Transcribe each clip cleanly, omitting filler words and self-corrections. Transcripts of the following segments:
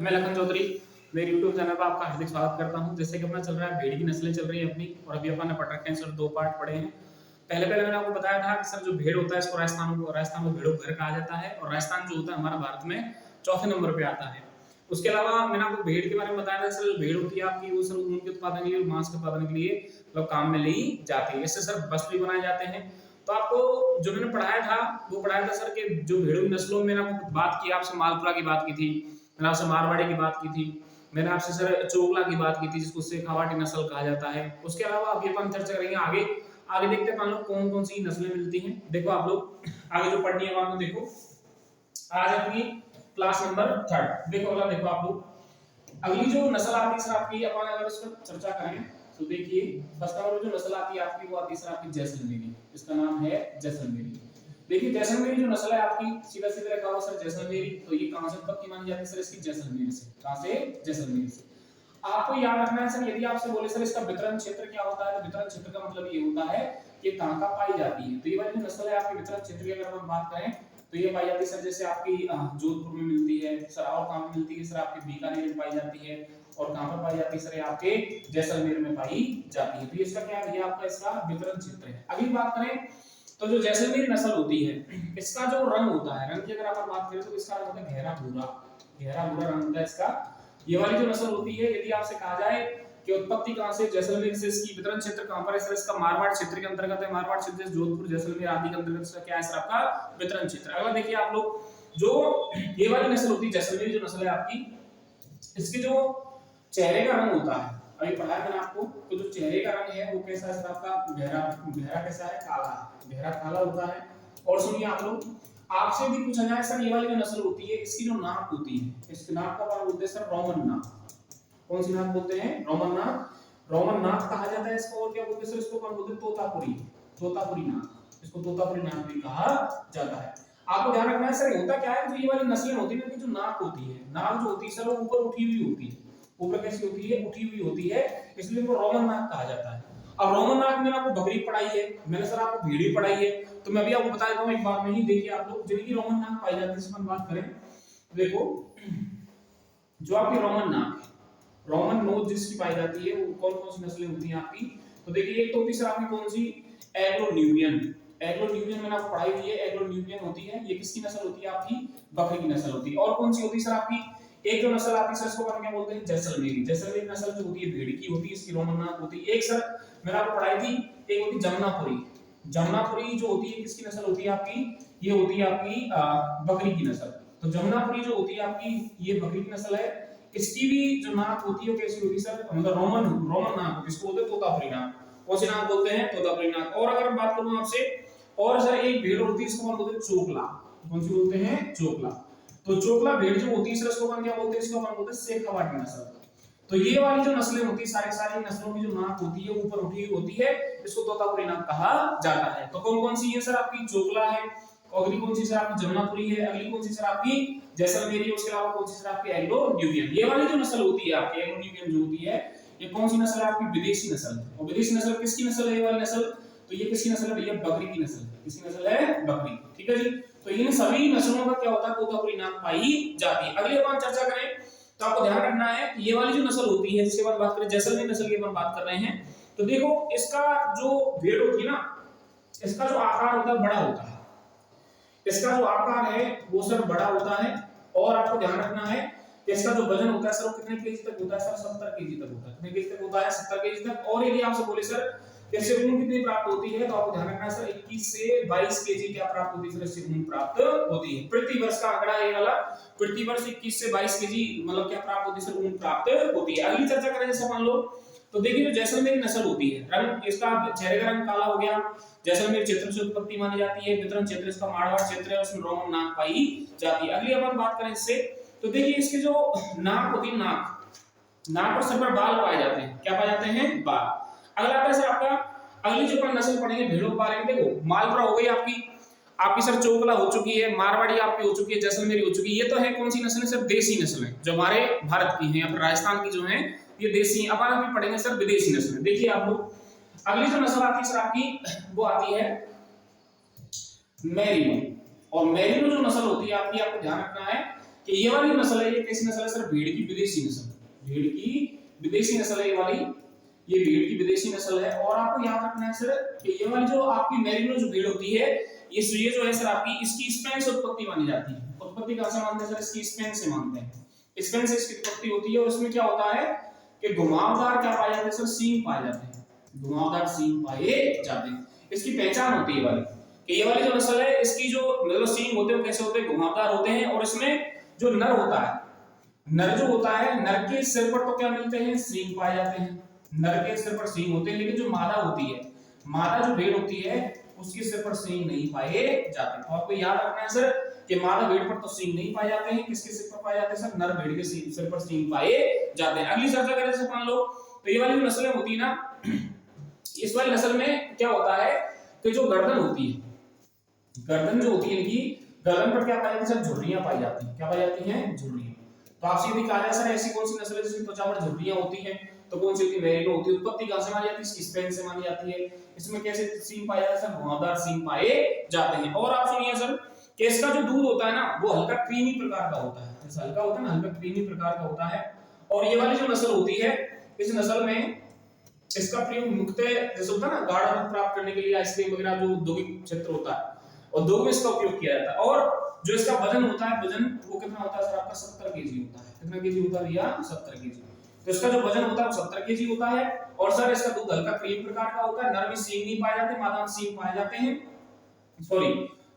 मैं लखन चौधरी मेरे YouTube channel पर आपका हार्दिक स्वागत करता हूं। जैसे कि अपना चल रहा है भेड़ की नस्लें चल रही है अपनी, और अभी अपन ने पढ़ रखे हैं सर 2 पार्ट पढ़े हैं। पहले मैंने आपको बताया था कि सर जो भेड़ होता है इसको राजस्थान में भेड़ों का घर कहा जाता है, और राजस्थान जो होता है हमारा भारत में चौथे नंबर पे आता है। उसके अलावा मैंने आपको भेड़ के बारे में बताया था सर, भेड़ होती है आपकी वो सर ऊन के उत्पादन के लिए, मांस के उत्पादन के लिए मतलब काम में ली जाती है। इससे सर वस्त्र भी बनाए जाते हैं। तो आपको जो मैंने पढ़ाया था वो पढ़ाया था सर कि जो भेड़ों की नस्लों में मैंने आपको बात की, आपसे मालपुरा की बात की थी, मैंने आपसे मारवाड़ी की बात की थी, मैंने आपसे सर चोगला की बात की थी जिसको शेखावाटी नस्ल कहा जाता है। उसके अलावा अभी अपन चर्चा करेंगे आगे। आगे देखते हैं लोग कौन कौन सी नस्लें मिलती हैं। देखो आप लोग आगे जो पढ़नी है वहां देखो, आज अपनी क्लास नंबर 3 देखो अगला देखो आप लोग। अगली जो नस्ल आती है सर आपकी, अपन अगर इस पर चर्चा करें तो देखिए फर्स्ट नंबर जो नस्ल आती है आपकी वो आती है सर आपकी जैसलमेरी। इसका नाम है जैसलमेरी। देखिए जैसलमेरी जो नस्ल है आपकी, सीधा सीधा रखा हुआ सर जैसलमेरी, तो ये कहां से उत्पत्ति मानी जाती है सर इसकी? जैसलमेर से। कहां से? जैसलमेर से। आपको याद रखना है सर, यदि आपसे बोले सर इसका वितरण क्षेत्र क्या होता है, तो वितरण क्षेत्र का मतलब ये होता है कि कहां का पाई जाती है। तो ये वाली जो नस्ल है आपकी वितरण क्षेत्र की अगर हम बात करें तो ये पाई जाती है सर जैसे आपकी जोधपुर में मिलती है सर, और कहां पे मिलती है सर? आपके बीकानेर में पाई जाती है, और कहां पर पाई जाती है सर? आपके जैसलमेर में पाई जाती है। तो ये इसका क्या है भैया? आपका इसका वितरण क्षेत्र है। अगली बात करें तो जो जैसलमेर नस्ल होती है इसका जो रंग होता है, रंग की अगर आप बात करें तो इसका रंग होता है गहरा भूरा। गहरा भूरा रंग होता है इसका। ये वाली जो नस्ल होती है, यदि आपसे कहा जाए कि उत्पत्ति कहां से? जैसलमेर से। इसकी वितरण क्षेत्र कहां पर है सर? इसका मारवाड़ क्षेत्र के अंतर्गत है। मारवाड़ क्षेत्र जोधपुर जैसलमेर आदि के अंतर्गत इसका क्या है सर? आपका वितरण क्षेत्र। अगला देखिए आप लोग, जो ये वाली नस्ल होती है जैसलमेर जो नस्ल है आपकी, इसके जो चेहरे का रंग होता है, अभी पढ़ाया मैंने आपको, तो जो चेहरे का रंग है वो कैसा है सर? आपका गहरा गहरा कैसा है? काला है। गहरा काला होता है। और सुनिए आप लोग, आपसे भी पूछा जाए सर ये वाली जो नस्ल होती है इसकी जो नाक होती है, इसके नाक का नाम बोलते हैं सर रोमन नाक। कौन सी नाक बोलते हैं? रोमन नाक। रोमन नाक कहा जाता है इसको। और क्या बोलते हैं सर इसको? कौन बोलते हैं? तोतापुरी। तोतापुरी नाक। इसको तोतापुरी नाक भी कहा जाता है। आपको ध्यान रखना है सर, होता क्या है जो ये वाली नस्लें होती है, जो नाक होती है, नाक जो होती है सर वो ऊपर उठी हुई होती है। ऊपर कैसी होती है? उठी हुई होती है, इसलिए इनको रोमन नाक कहा जाता है। अब रोमन नाक में आपको बकरी पढ़ाई है, मैंने सर आपको भेड़ी पढ़ाई है, तो मैं भी आपको बता देता हूं एक बार में ही। देखिए आप लोग, जिनकी रोमन नाक पाई जाती है इसमें बात करें, देखो जो आपकी रोमन नाक है, रोमन नोज जिसकी पाई जाती है वो कौन कौन सी नस्लें होती हैं आपकी? तो देखिए एक तो होती है सर आपकी कौन सी? एग्लो न्यूबियन। एग्लो न्यूबियन मैंने आपको पढ़ाई हुई है। एग्लो न्यूबियन होती है, ये किसकी नस्ल होती है? आपकी बकरी की नस्ल होती है। और कौन सी होती है सर आपकी? एक जो नस्ल आती है सर इसको क्या बोलते हैं? जैसलमेरी। जैसलमेरी नस्ल जो होती है भेड़ की होती है, इसकी रोमन नाक होती है। एक सर मैंने आपको पढ़ाई थी, एक होती है जमुनापुरी। जमुनापुरी जो होती है किसकी नस्ल होती है आपकी? ये होती है आपकी बकरी की नस्ल। तो जमुनापुरी जो होती है आपकी ये बकरी की नस्ल है। इसकी भी जो नाक होती है वो कैसी होती है सर? मतलब रोमन रोमन नाक, जिसको बोलते हैं तोतापुरी नाक। कौन सी नाक बोलते हैं? तोतापुरी नाक। और अगर बात करूं आपसे, और सर एक भेड़ होती है इसको बोलते हैं चोकला। कौन सी बोलते हैं? चोकला। तो चोकला भेड़ जो होती है सर इसको क्या बोलते हैं? इसको बोलते हैं शेखावाटी नस्ल। तो ये वाली जो नस्लें होती है सारी सारी नस्लों की जो नाक होती है ऊपर उठी हुई होती है, इसको तोतापुरी नाक कहा जाता है। तो कौन कौन सी है सर? आपकी चोकला है, अगली कौन सी सर आपकी? जमुनापुरी है, अगली कौन सी सर आपकी? जैसलमेरी। उसके अलावा कौन सी सर आपकी? एग्लो न्यूबियन। ये वाली जो नस्ल होती है आपकी एग्लो न्यूबियन जो होती है, ये कौन सी नस्ल है आपकी? विदेशी नस्ल। और विदेशी नस्ल किसकी नस्ल है? ये वाली नस्ल, तो ये किसकी नस्ल है भैया? बकरी की नस्ल। किसकी नस्ल है? बकरी। ठीक है जी। तो इन सभी नस्लों का क्या होता है? तोतापुरी नाक पाई जाती है। अगली बार चर्चा करें तो आपको ध्यान रखना है कि ये वाली जो नस्ल होती है जिसके बात करें, जैसलमेर नस्ल की बात कर रहे हैं, तो देखो इसका जो भेड़ होती है ना, इसका जो आकार होता है बड़ा होता है। इसका जो आकार है वो सर बड़ा होता है। और आपको ध्यान रखना है कि इसका जो वजन होता है सर वो कितने केजी तक होता है सर? 70 केजी तक होता है। कितने केजी तक होता है? 70 केजी तक। और यदि आपसे बोले सर इससे ऊन कितनी प्राप्त होती है, तो आपको ध्यान रखना है सर 21 से 22 केजी क्या प्राप्त होती है सर? इससे ऊन प्राप्त होती है। प्रति वर्ष का आंकड़ा है ये वाला, प्रति वर्ष 21 से 22 केजी मतलब क्या प्राप्त होती है सर? ऊन प्राप्त होती है। अगली चर्चा करें जैसे मान लो, तो देखिए जो जैसलमेरी नस्ल होती है, रंग इसका चेहरे का रंग काला हो गया, जैसलमेर क्षेत्र से उत्पत्ति मानी जाती है, वितरण क्षेत्र इसका मारवाड़ क्षेत्र है, उसमें रोमन नाक पाई जाती है। अगली अपन बात करें इससे, तो देखिए इसकी जो नाक होती है, नाक और सर पर बाल पाए जाते हैं। क्या पाए जाते हैं? बाल। अगला आता है सर आपका, अगली जो अपन नस्ल पढ़ेंगे भेड़ों के बारे में, देखो मालपुरा हो गई आपकी सर चोकला हो चुकी है, मारवाड़ी आपकी हो चुकी है, जैसलमेरी हो चुकी है। ये तो है कौन सी नस्ल है सर? देसी नस्ल है, जो हमारे भारत की है या फिर राजस्थान की जो है ये देसी। अब हम पढ़ेंगे सर विदेशी नस्ल। देखिए आप लोग, अगली जो नस्ल आती है सर आपकी वो आती है मेरिनो। और मेरिनो जो नस्ल होती है आपकी, आपको ध्यान रखना है कि कि ये वाली नस्ल है, ये कैसी नस्ल है सर? भेड़ की विदेशी नस्ल, भेड़ की विदेशी नस्ल है ये वाली, ये भेड़ की विदेशी नस्ल है। और आपको याद रखना है सर कि ये वाली जो आपकी मेरिनो जो भेड़ होती है, ये जो है सर आपकी, इसकी स्पेन से उत्पत्ति मानी जाती है। उत्पत्ति कहां से मानते हैं सर? इसकी स्पेन से मानते हैं, स्पेन से इसकी उत्पत्ति होती है। और इसमें क्या होता है कि घुमावदार क्या पाए जाते हैं सर? सींग पाए जाते हैं, घुमावदार सींग पाए जाते हैं। इसकी पहचान होती है वाली कि ये वाली जो नस्ल है, इसकी जो मतलब सींग होते हैं कैसे होते हैं? घुमावदार होते हैं। और इसमें जो नर होता है, नर जो होता है, नर के सिर पर तो क्या मिलते हैं? सींग पाए जाते हैं, नर के सिर पर सींग होते हैं। लेकिन जो मादा होती है, मादा जो भेड़ होती है, उसके सिर पर सींग नहीं पाए जाते। तो आपको याद रखना है सर कि मादा भेड़ पर तो सींग नहीं पाए जाते हैं, किसके सिर पर पाए जाते हैं सर? नर भेड़ के सिर पर सींग पाए जाते हैं। अगली चर्चा करें सर मान लो, तो ये वाली जो नस्लें होती है ना, इस वाली नस्ल में क्या होता है कि जो गर्दन होती है, गर्दन जो होती है इनकी, गर्दन पर क्या पाई जाती है सर? झुर्रियां पाई जाती हैं। क्या पाई जाती हैं? झुर्रियां। तो आपसे यदि कहा जाए सर ऐसी कौन सी नस्ल है जिसकी त्वचा पर झुर्रियां होती हैं, तो कौन सी होती है? मेरिनो होती है। उत्पत्ति कहां से मानी जाती है? स्पेन से मानी जाती है। इसमें कैसे सींग पाए जाते हैं सर? घुमावदार सींग पाए जाते हैं। और आप सुनिए सर कि इसका जो दूध होता है ना, वो हल्का क्रीमी प्रकार का होता है, जैसा हल्का होता है ना, हल्का क्रीमी प्रकार का होता है। और ये वाली जो नस्ल होती है, इस नस्ल में इसका प्रयोग मुख्यतः जैसे होता है ना गाढ़ा दूध प्राप्त करने के लिए, आइसक्रीम वगैरह जो औद्योगिक क्षेत्र होता है, उद्योग में इसका उपयोग किया जाता है। और जो इसका वजन होता है, वजन वो कितना होता है सर? आपका 70 केजी होता है। कितना केजी होता है भैया? 70 केजी। तो इसका जो वजन होता है वो 70 केजी होता है। और सर इसका दूध हल्का क्रीम प्रकार का होता है। नर में सींग नहीं पाए जाते, मादा में सींग पाए जाते हैं। सॉरी,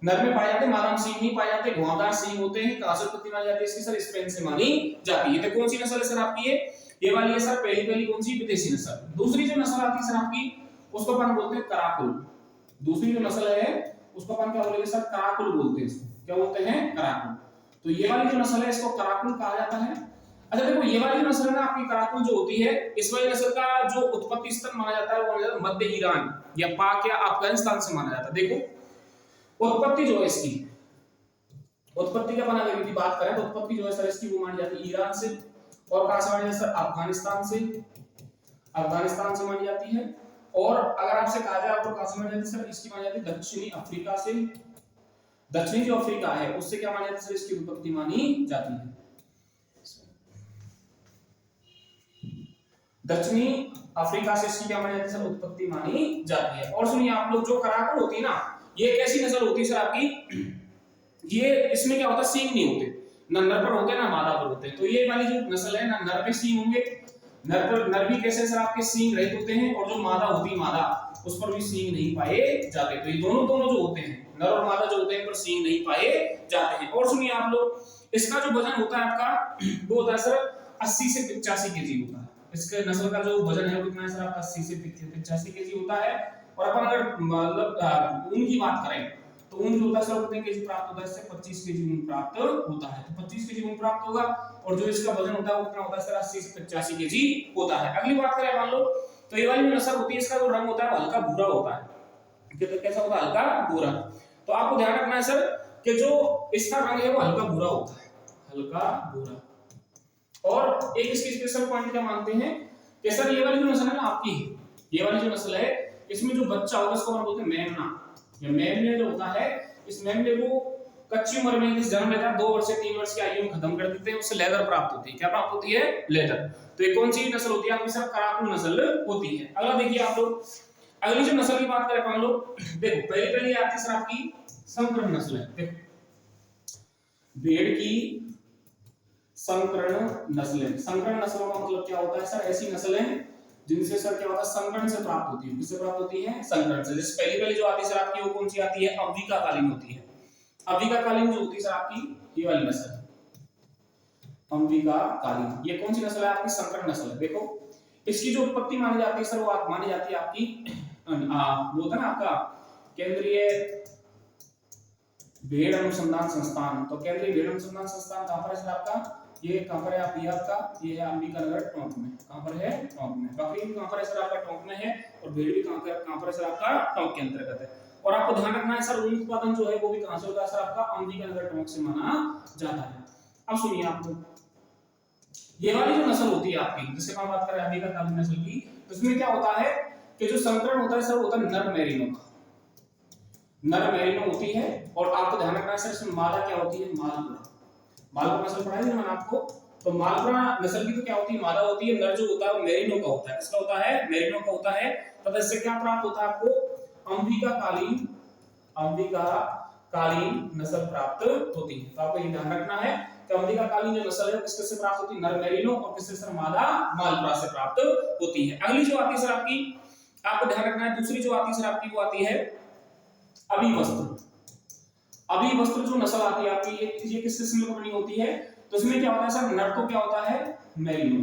नर में पाए जाते हैं, मादा में सींग नहीं पाए जाते, घुमावदार सींग होते हैं। कहां से उत्पत्ति मानी जाती है इसकी सर? स्पेन से मानी जाती है। तो कौन सी नस्ल है सर आपकी? ये वाली है सर पहली कौन सी? विदेशी नस्ल। दूसरी जो नस्ल आती है सर आपकी, उसको अपन बोलते हैं कराकुल। दूसरी जो नस्ल है उसको अपन क्या बोलेंगे सर? कराकुल बोलते हैं इसको। क्या बोलते हैं? कराकुल। तो ये वाली जो नस्ल है इसको कराकुल कहा जाता है। अच्छा देखो, ये वाली जो नस्ल है ना आपकी कराकुल जो होती है, इस वाली नस्ल का जो उत्पत्ति स्थल माना जाता है वो मध्य ईरान या पाक या अफगानिस्तान से माना जाता है। देखो उत्पत्ति जो है इसकी, उत्पत्ति का बना अगर बात करें तो उत्पत्ति जो है सर इसकी वो मानी जाती है ईरान से। और कहां से मानी जाती है सर? अफगानिस्तान से, अफगानिस्तान से मानी जाती है। और अगर आपसे कहा जाए तो कहां से मानी जाती है सर? इसकी मानी जाती है दक्षिणी अफ्रीका से। दक्षिणी जो अफ्रीका है उससे क्या मानी जाती है सर? इसकी उत्पत्ति मानी जाती है। दक्षिणी अफ्रीका से इसकी क्या मानी जाती है सर? उत्पत्ति मानी जाती है। और सुनिए आप लोग, जो कराकुल होती है ना, ये एक ऐसी नस्ल होती है सर आपकी, ये इसमें क्या होता है? सींग नहीं होते, ना नर पर होते हैं ना मादा पर होते हैं। तो ये वाली जो नस्ल है ना, नर पे सींग होंगे, नर भी कैसे सर आपके सींग रहित होते हैं। और जो मादा होती है, मादा, उस पर भी सींग नहीं पाए जाते। तो ये दोनों जो होते हैं, नर और मादा जो होते हैं, पर सींग नहीं पाए जाते हैं। और सुनिए आप लोग, इसका जो वजन होता है आपका, वो होता है सर 80 से 85 केजी होता है। इसके नस्ल का जो वजन है वो कितना है सर आपका? 80 से 85 केजी होता है। और अपन अगर मतलब ऊन की बात करें तो ऊन जो होता है सर कितने केजी प्राप्त होता है? इससे 25 केजी ऊन प्राप्त होता है। तो 25 केजी ऊन प्राप्त होगा। और जो इसका वजन होता है वो कितना होता है सर? 80 से 85 केजी होता है। अगली बात करें मान लो, तो ये वाली नस्ल होती है, इसका जो रंग होता है वो हल्का भूरा होता है। कितना कैसा होता है? हल्का भूरा। तो आपको ध्यान रखना है सर कि जो इसका रंग है वो हल्का भूरा होता है, हल्का भूरा। और एक इसकी स्पेशल पॉइंट क्या मानते हैं कि सर ये वाली जो नस्ल है ना आपकी, ये वाली जो नस्ल है, इसमें जो बच्चा होगा उसको हम बोलते हैं मेमना। ये मेमने जो होता है, इस मेमने को कच्ची उम्र में जिस जन्म लेता है 2 वर्ष से 3 वर्ष की आयु में खत्म कर देते हैं, उससे लेदर प्राप्त होती है। क्या प्राप्त होती है? लेदर। तो ये कौन सी नस्ल होती है आपकी सर? कराकुल नस्ल होती है। अगला देखिए आप लोग, अगली जो नस्ल की बात करें मान लो, देखो पहली आती है सर आपकी संकरण नस्ल है। देखो भेड़ की संकरण नस्लें। संकरण नस्लों का मतलब क्या होता है सर? ऐसी नस्लें जिनसे सर क्या होता है? संकरण से प्राप्त होती है। किससे प्राप्त होती है? संकरण से। जैसे पहली जो आती है सर आपकी, वो कौन सी आती है? अविका कालीन होती है। अविका कालीन जो होती है सर आपकी, ये वाली नस्ल, अविका कालीन, ये कौन सी नस्ल है आपकी? संकरण नस्ल है। देखो इसकी जो उत्पत्ति मानी जाती है सर, वो मानी जाती है आपकी, वो होता है ना आपका केंद्रीय भेड़ अनुसंधान संस्थान। तो केंद्रीय भेड़ अनुसंधान संस्थान कहां पर है सर आपका? ये कहां पर है आप? ये आपका ये है अंबिका नगर टोंक में। कहां पर है? टोंक में। बकरी भी कहां पर है सर आपका? टोंक में है। और भेड़ भी कहां पर है सर आपका? टोंक के अंतर्गत है। और आपको ध्यान रखना है सर, ऊन उत्पादन जो है वो भी कहां से होता है सर आपका? अंबिका नगर टोंक से माना जाता है। अब सुनिए आप लोग, ये वाली जो नस्ल होती है आपकी, जिससे हम बात कर रहे हैं अंबिका कालीन नस्ल की, तो इसमें क्या होता है कि जो संकरण होता है सर, वो होता है नर मेरिनो का। नर मेरिनो होती है। और आपको ध्यान रखना है सर, इसमें मादा क्या होती है? मालपुरा। मालपुरा नस्ल पढ़ाई थी ना मैंने आपको। तो मालपुरा नस्ल की तो क्या होती है, मादा होती है, नर जो होता है वो मेरिनो का होता है। किसका होता है, मेरिनो का होता है। तथा इससे क्या प्राप्त होता है आपको, अंबिकाकालीन नस्ल प्राप्त होती है। तो आपको ये ध्यान रखना है कि अंबिकाकालीन जो नस्ल है किससे से प्राप्त होती है, नर मेरिनो, और किससे सर, मादा मालपुरा से प्राप्त होती है। अगली जो आती है सर आपकी, आपको ध्यान रखना है, दूसरी जो आती है सर आपकी वो आती है अभिवस्त्र। अभिवस्त्र जो नस्ल आती है आपकी, ये किस किस्म की बनी होती है, तो इसमें क्या होता है सर, नर तो क्या होता है, मेरिनो,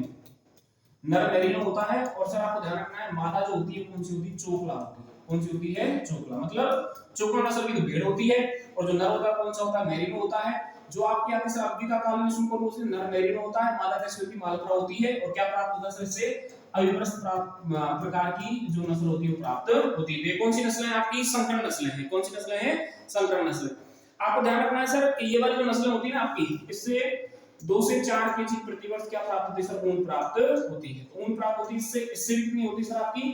नर मेरिनो होता है। और सर आपको ध्यान रखना है मादा जो होती है कौन सी होती है, चोकला होती है। कौन सी होती है, चोकला, मतलब चोकला नस्ल की तो भेड़ होती है। और जो नर होता है कौन सा होता है, मेरिनो होता है। जो आपकी आती है सर अंबिकाकालीन नस्ल को उसे नर मेरिनो होता है, मादा कैसी होती है, मालपुरा होती है। और क्या प्राप्त होता है सर इससे, अभिवस्त्र प्रकार की जो नस्ल होती है वो प्राप्त होती है। कौन सी नस्लें हैं आपकी, संकरण नस्लें हैं। कौन सी नस्लें हैं, संकरण नस्लें। आपको ध्यान रखना है सर कि ये वाली जो नस्लें होती है ना आपकी, इससे 2 से 4 केजी प्रति वर्ष क्या प्राप्त होती है सर, ऊन प्राप्त होती है। तो ऊन प्राप्त होती है, इससे कितनी होती है सर आपकी,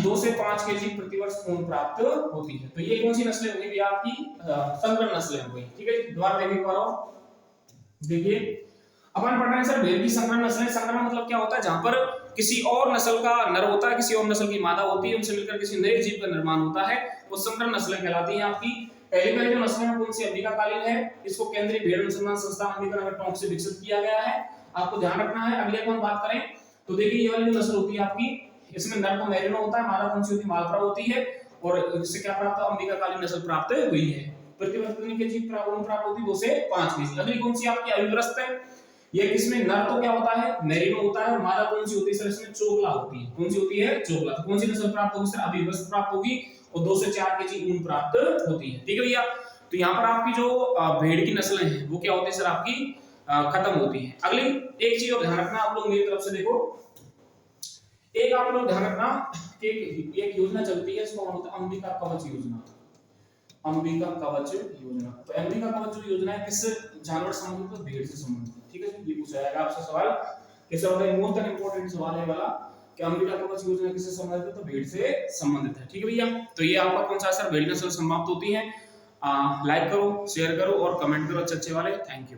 2 से 5 केजी प्रति वर्ष ऊन प्राप्त होती है। तो ये कौन सी नस्लें होंगी भैया आपकी, संकरण नस्लें हो गई। ठीक है, दोबारा देखिए एक बार और देखिए, अपन पढ़ रहे हैं सर भेड़ की संकरण नस्लें। संकरण मतलब क्या होता है, जहां पर किसी और नस्ल का नर होता है, किसी और नस्ल की मादा होती है, उनसे मिलकर किसी नए जीव का निर्माण होता है, वो संकरण नस्लें कहलाती हैं आपकी। पहली जो नस्ल है कौन सी, अंबिकाकालीन है। इसको केंद्रीय भेड़ अनुसंधान संस्थान अंबिका नगर टोंक से विकसित किया गया है। आपको ध्यान रखना है। अगले को हम बात करें तो देखिए, ये वाली जो नस्ल होती है आपकी, इसमें नर तो मेरिनो होता है, मादा कौन सी होती है, मालपुरा होती है। और इससे क्या प्राप्त है, अंबिकाकालीन नस्ल प्राप्त हुई है। प्रतिवर्ष कितनी केजी प्राप्त होती है, 2 से 5 केजी। अगली कौन सी आपकी, अभिवस्त्र है। ये किसमें नर तो क्या होता है, मेरिनो होता है, और मादा कौन सी होती है सर, इसमें चोकला होती है। कौन सी होती है, चोकला। तो कौन सी नस्ल प्राप्त होगी सर, अभिवस्त्र प्राप्त होगी, और 2 से 4 केजी ऊन प्राप्त होती है। ठीक है भैया। तो यहाँ पर आपकी जो भेड़ की नस्लें हैं वो क्या होती है सर आपकी, खत्म होती है। अगली एक चीज और ध्यान रखना आप लोग, मेरी तरफ से देखो, एक आप लोग ध्यान रखना कि एक योजना चलती है, इसको बोलते हैं अंबिका कवच योजना। अंबिका कवच योजना। तो अंबिका कवच जो योजना है किस जानवर से संबंधित, तो भेड़ से संबंधित। ठीक है, ये पूछा जाएगा आपसे सवाल, किस मोस्ट इंपोर्टेंट सवाल है वाला, कि अंबिका कवच योजना किससे संबंधित है, तो भेड़ से संबंधित है। ठीक है भैया। तो ये आपका कौन सा सर, भेड़ नस्ल समाप्त होती है। लाइक करो, शेयर करो और कमेंट करो अच्छे अच्छे वाले। Thank you.